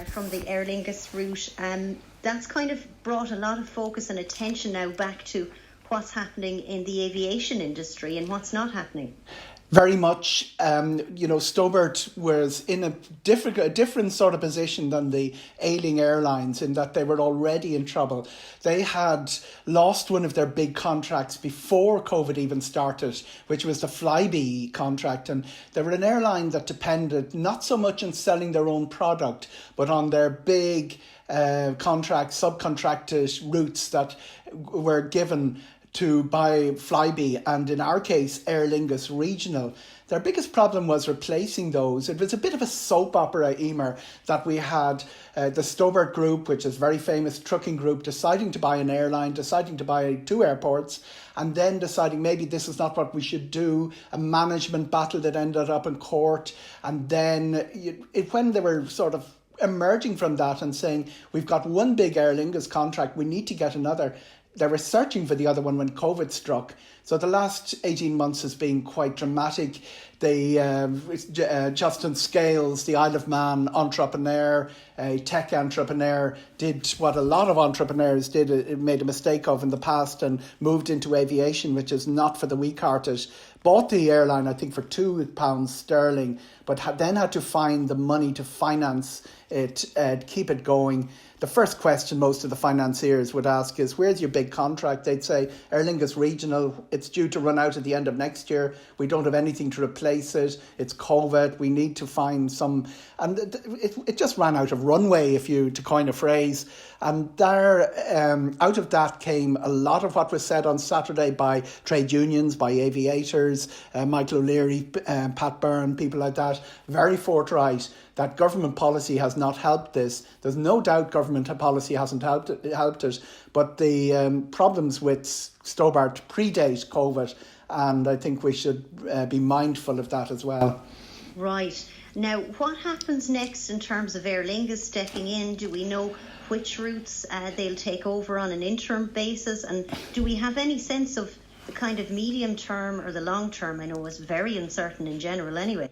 from the Aer Lingus route. That's kind of brought a lot of focus and attention now back to what's happening in the aviation industry and what's not happening. Very much. Stobart was in a different sort of position than the ailing airlines in that they were already in trouble. They had lost one of their big contracts before COVID even started, which was the Flybe contract. And they were an airline that depended not so much on selling their own product, but on their big contracts, subcontracted routes that were given to buy Flybe, and in our case, Aer Lingus Regional. Their biggest problem was replacing those. It was a bit of a soap opera, Eimear, that we had the Stobart group, which is a very famous trucking group, deciding to buy an airline, deciding to buy 2 airports, and then deciding maybe this is not what we should do, a management battle that ended up in court. And then when they were sort of emerging from that and saying, we've got one big Aer Lingus contract, we need to get another, they were searching for the other one when COVID struck. So the last 18 months has been quite dramatic. Justin Scales, the Isle of Man entrepreneur, a tech entrepreneur, did what a lot of entrepreneurs did, made a mistake of in the past and moved into aviation, which is not for the weak-hearted. Bought the airline, I think, for £2 sterling, but then had to find the money to finance it, keep it going. The first question most of the financiers would ask is, where's your big contract? They'd say, Aer Lingus Regional, it's due to run out at the end of next year. We don't have anything to replace it. It's COVID. We need to find some... And it just ran out of runway, to coin a phrase. And there, out of that came a lot of what was said on Saturday by trade unions, by aviators, Michael O'Leary, Pat Byrne, people like that, very forthright that government policy has not helped this. There's no doubt government policy hasn't helped it, but the problems with Stobart predate COVID, and I think we should be mindful of that as well. Right. Now, what happens next in terms of Aer Lingus stepping in? Do we know which routes they'll take over on an interim basis? And do we have any sense of the kind of medium term or the long term? I know it's very uncertain in general anyway.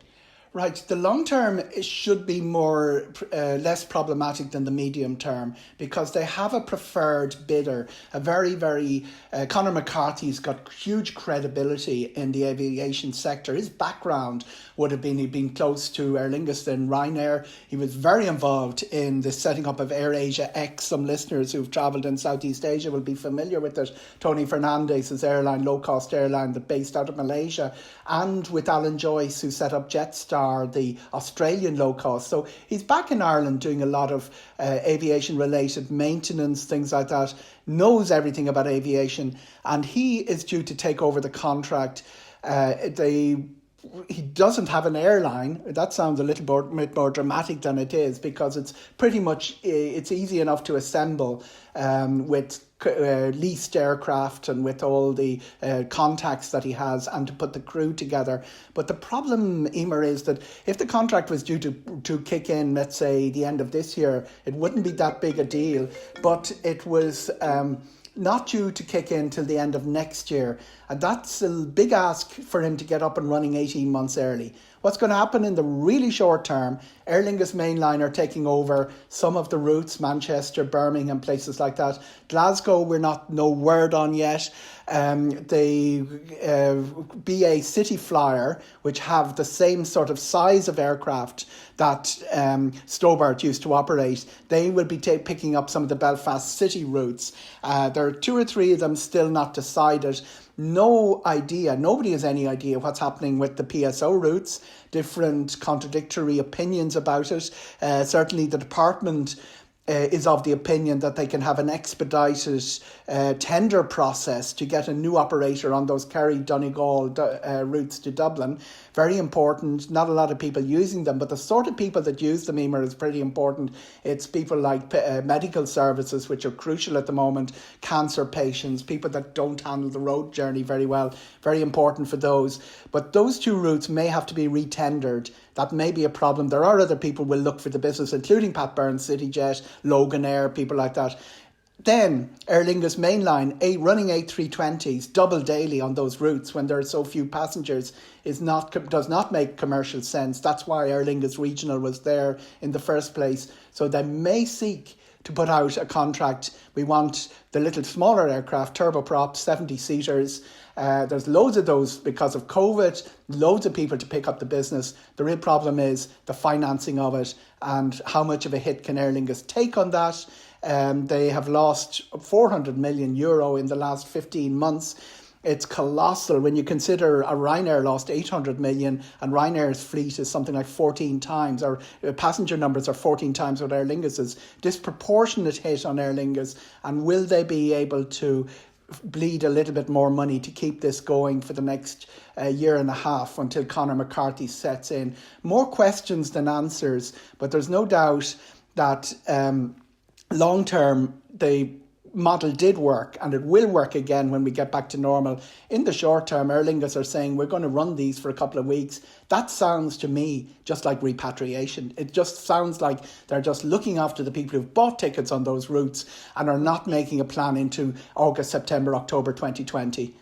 Right, the long term should be less problematic than the medium term because they have a preferred bidder. A very Conor McCarthy's got huge credibility in the aviation sector. His background would have been, he'd been close to Aer Lingus and Ryanair. He was very involved in the setting up of AirAsia X. Some listeners who've travelled in Southeast Asia will be familiar with it. Tony Fernandez's airline, low-cost airline that based out of Malaysia, and with Alan Joyce, who set up Jetstar, the Australian low cost. So he's back in Ireland doing a lot of aviation related maintenance, things like that, knows everything about aviation, and he is due to take over the contract. He doesn't have an airline. That sounds a little bit more dramatic than it is because it's pretty much, it's easy enough to assemble with leased aircraft and with all the contacts that he has and to put the crew together. But the problem, Eimear, is that if the contract was due to kick in, let's say, the end of this year, it wouldn't be that big a deal. But it was not due to kick in till the end of next year. And that's a big ask for him to get up and running 18 months early. What's going to happen in the really short term, Aer Lingus Mainline are taking over some of the routes, Manchester, Birmingham, places like that. Glasgow, we're no word on yet. The BA City Flyer, which have the same sort of size of aircraft that Stobart used to operate, they will be picking up some of the Belfast City routes. There are 2 or 3 of them still not decided. No idea, nobody has any idea what's happening with the PSO routes, different contradictory opinions about it. Certainly the department is of the opinion that they can have an expedited tender process to get a new operator on those Kerry, Donegal routes to Dublin. Very important. Not a lot of people using them, but the sort of people that use them, Eimear, is pretty important. It's people like medical services, which are crucial at the moment, cancer patients, people that don't handle the road journey very well. Very important for those. But those 2 routes may have to be retendered. That may be a problem. There are other people who will look for the business, including Pat Byrne, CityJet, Logan Air, people like that. Then Aer Lingus Mainline, running A320s double daily on those routes when there are so few passengers does not make commercial sense. That's why Aer Lingus Regional was there in the first place. So they may seek to put out a contract. We want the little smaller aircraft, turboprop, 70-seaters. There's loads of those because of COVID, loads of people to pick up the business. The real problem is the financing of it and how much of a hit can Aer Lingus take on that. They have lost €400 million in the last 15 months. It's colossal when you consider Ryanair lost 800 million and Ryanair's fleet is something like 14 times, or passenger numbers are 14 times what Aer Lingus is. Disproportionate hit on Aer Lingus, and will they be able to bleed a little bit more money to keep this going for the next year and a half until Conor McCarthy sets in? More questions than answers, but there's no doubt that long term the model did work, and it will work again when we get back to normal. In the short term, Aer Lingus are saying we're going to run these for a couple of weeks. That sounds to me just like repatriation. It just sounds like they're just looking after the people who've bought tickets on those routes and are not making a plan into August, September, October 2020.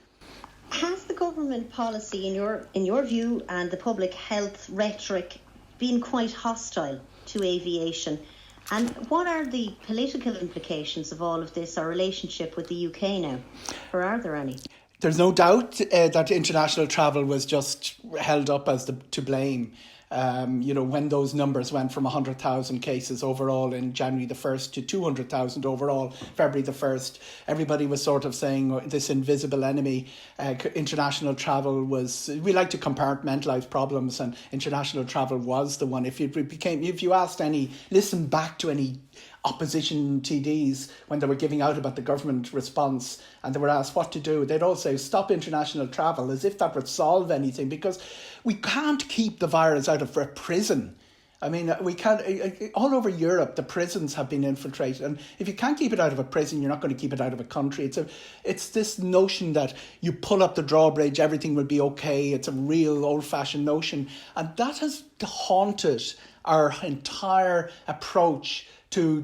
Has the government policy, in your view, and the public health rhetoric been quite hostile to aviation? And what are the political implications of all of this, our relationship with the UK now? Or are there any? There's no doubt that international travel was just held up as to blame. When those numbers went from 100,000 cases overall in January the 1st to 200,000 overall, February the 1st, everybody was sort of saying this invisible enemy. International travel was, we like to compartmentalise problems, and international travel was the one. If you asked listen back to any opposition TDs when they were giving out about the government response and they were asked what to do, they'd all say stop international travel, as if that would solve anything, because we can't keep the virus out of a prison. I mean, we can't. All over Europe, the prisons have been infiltrated, and if you can't keep it out of a prison, you're not going to keep it out of a country. It's this notion that you pull up the drawbridge, everything will be okay. It's a real old-fashioned notion, and that has haunted our entire approach to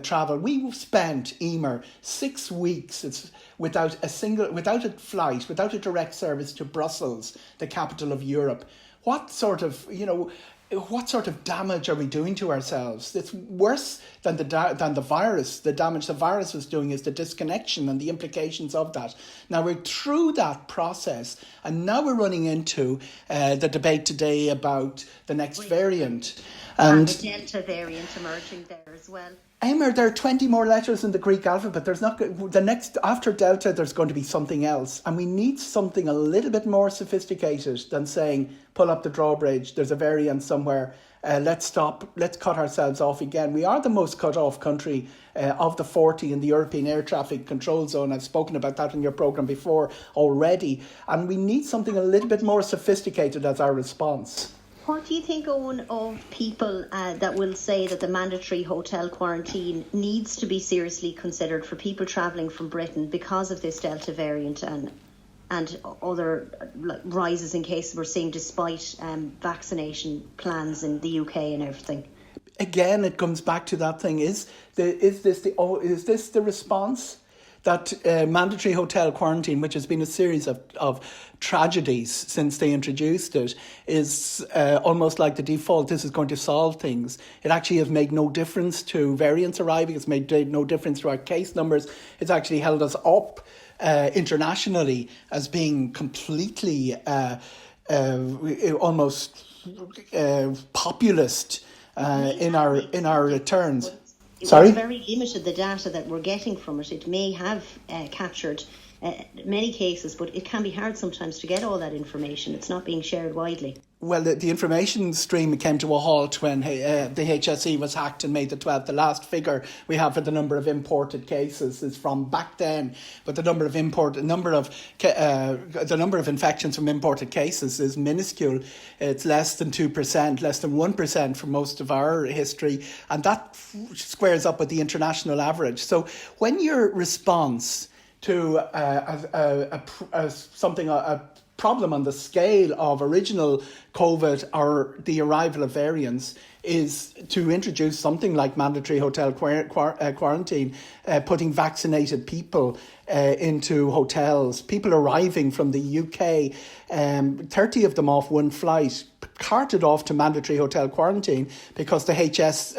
travel. We spent, Eimear, 6 weeks without a flight, without a direct service to Brussels, the capital of Europe. What sort of damage are we doing to ourselves? It's worse than the virus. The damage the virus was doing is the disconnection and the implications of that. Now we're through that process, and now we're running into the debate today about the next variant. And the Delta variant emerging there as well. Eimear, there are 20 more letters in the Greek alphabet. After Delta, there's going to be something else. And we need something a little bit more sophisticated than saying, pull up the drawbridge, there's a variant somewhere, let's cut ourselves off again. We are the most cut off country of the 40 in the European Air Traffic Control Zone. I've spoken about that in your programme before already. And we need something a little bit more sophisticated as our response. What do you think, Eoghan, of people that will say that the mandatory hotel quarantine needs to be seriously considered for people travelling from Britain because of this Delta variant and other rises in cases we're seeing despite vaccination plans in the UK and everything? Again, it comes back to that thing: is this the response? That mandatory hotel quarantine, which has been a series of tragedies since they introduced it, is almost like the default. This is going to solve things. It actually has made no difference to variants arriving. It's made no difference to our case numbers. It's actually held us up internationally as being completely almost populist in our returns. It's very limited, the data that we're getting from it. It may have captured many cases, but it can be hard sometimes to get all that information. It's not being shared widely. Well, the information stream came to a halt when the HSE was hacked and made the 12th. The last figure we have for the number of imported cases is from back then, but the number of infections from imported cases is minuscule. It's less than 2%, less than 1% for most of our history, and that squares up with the international average. So when your response to a problem on the scale of original COVID or the arrival of variants is to introduce something like mandatory hotel quarantine, putting vaccinated people into hotels. People arriving from the UK, 30 of them off one flight, carted off to mandatory hotel quarantine because the NHS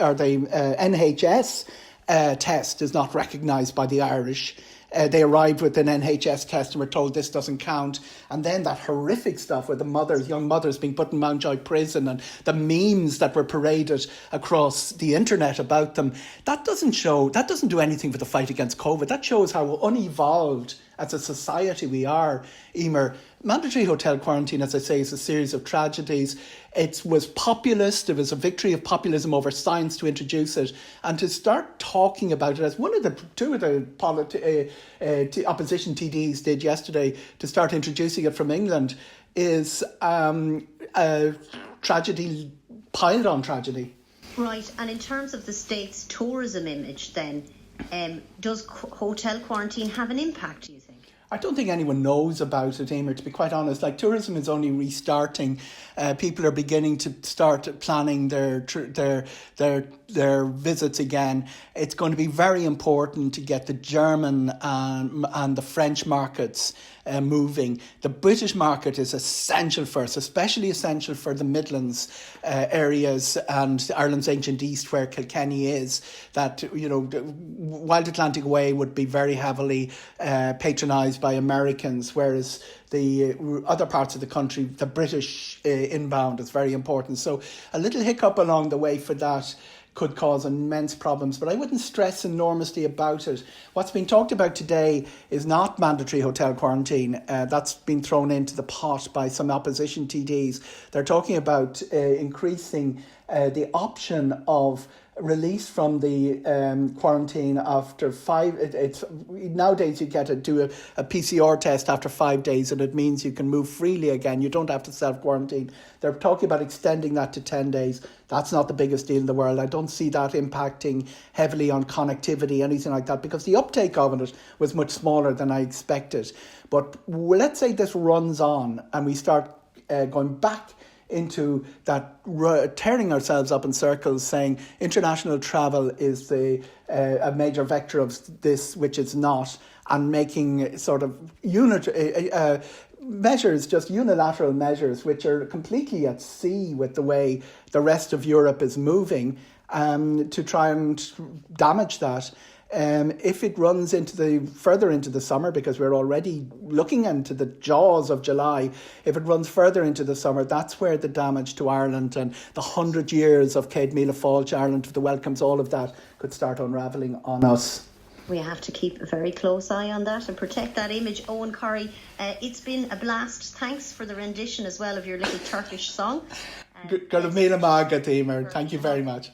test is not recognised by the Irish. They arrived with an NHS test and were told this doesn't count. And then that horrific stuff with the young mothers being put in Mountjoy prison and the memes that were paraded across the internet about them. That doesn't do anything for the fight against COVID. That shows how unevolved as a society we are, Eimear. Mandatory hotel quarantine, as I say, is a series of tragedies. It was populist. It was a victory of populism over science to introduce it. And to start talking about it, as two of the opposition TDs did yesterday, to start introducing it from England, is a tragedy piled on tragedy. Right, and in terms of the state's tourism image then, does hotel quarantine have an impact, do you think? I don't think anyone knows about it, Eimear, to be quite honest. Like, tourism is only restarting. People are beginning to start planning their visits again. It's going to be very important to get the German and the French markets moving. The British market is essential for us, especially essential for the Midlands areas and Ireland's ancient East, where Kilkenny is. That, Wild Atlantic Way would be very heavily patronised by Americans, whereas the other parts of the country, the British inbound is very important. So a little hiccup along the way for that could cause immense problems, but I wouldn't stress enormously about it. What's being talked about today is not mandatory hotel quarantine. That's been thrown into the pot by some opposition TDs. They're talking about increasing the option of release from the quarantine after nowadays you get to do a PCR test after 5 days, and it means you can move freely again. You don't have to self-quarantine. They're talking about extending that to 10 days. That's not the biggest deal in the world. I don't see that impacting heavily on connectivity, anything like that, because the uptake of it was much smaller than I expected. But let's say this runs on and we start going back into that, tearing ourselves up in circles, saying international travel is a major vector of this, which it's not, and making sort of measures, just unilateral measures, which are completely at sea with the way the rest of Europe is moving, to try and damage that. If it runs further into the summer, because we're already looking into the jaws of July, if it runs further into the summer, that's where the damage to Ireland and the 100 years of Céad Míle Fáilte Ireland, the welcomes, all of that could start unravelling on us. We have to keep a very close eye on that and protect that image. Eoghan Corry, it's been a blast. Thanks for the rendition as well of your little Turkish song. Thank you very much.